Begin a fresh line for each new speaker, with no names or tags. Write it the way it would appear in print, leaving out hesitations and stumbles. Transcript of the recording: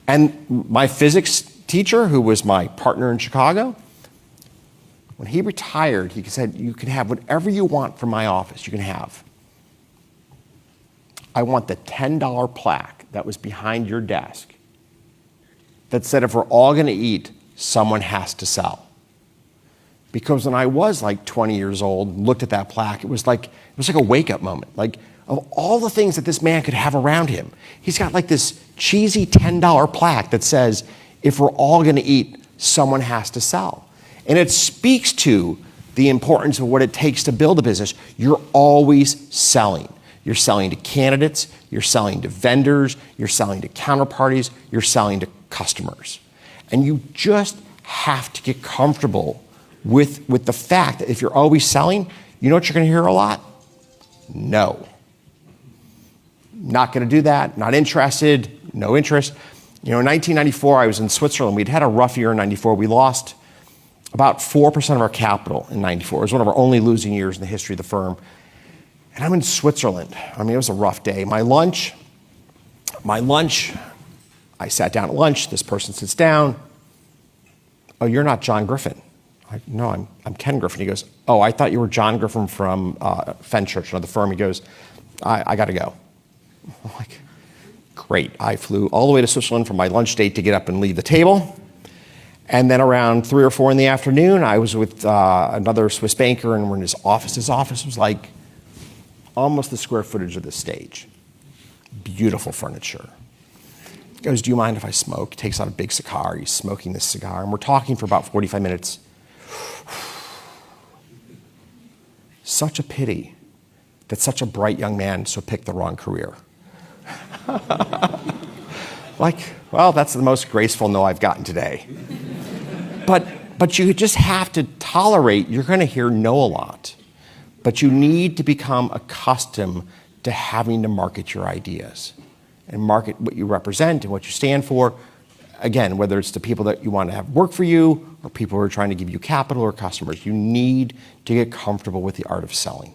And my physics teacher, who was my partner in Chicago, when he retired, he said, you can have whatever you want from my office, you can have. I want the $10 plaque that was behind your desk that said, if we're all going to eat, someone has to sell. Because when I was like 20 years old, looked at that plaque, it was like a wake-up moment. Like, of all the things that this man could have around him, he's got like this cheesy $10 plaque that says, if we're all going to eat, someone has to sell. And it speaks to the importance of what it takes to build a business. You're always selling. You're selling to candidates, you're selling to vendors, you're selling to counterparties, you're selling to customers. And you just have to get comfortable with the fact that if you're always selling, you know what you're going to hear a lot? No. Not going to do that, not interested, no interest. You know, in 1994, I was in Switzerland. We'd had a rough year in 94. We lost about 4% of our capital in 94. It was one of our only losing years in the history of the firm. And I'm in Switzerland. I mean, it was a rough day. My lunch, I sat down at lunch. This person sits down. Oh, you're not John Griffin. No, I'm Ken Griffin. He goes, oh, I thought you were John Griffin from Fenchurch, another firm. He goes, I got to go. I'm like, great. I flew all the way to Switzerland for my lunch date to get up and leave the table. And then around 3 or 4 in the afternoon, I was with another Swiss banker, and we're in his office. His office was like almost the square footage of this stage. Beautiful furniture. He goes, do you mind if I smoke? He takes out a big cigar. He's smoking this cigar, and we're talking for about 45 minutes. Such a pity that such a bright young man so picked the wrong career. Like, well, that's the most graceful no I've gotten today. But you just have to tolerate, you're going to hear no a lot. But you need to become accustomed to having to market your ideas and market what you represent and what you stand for. Again, whether it's to people that you want to have work for you or people who are trying to give you capital or customers, you need to get comfortable with the art of selling.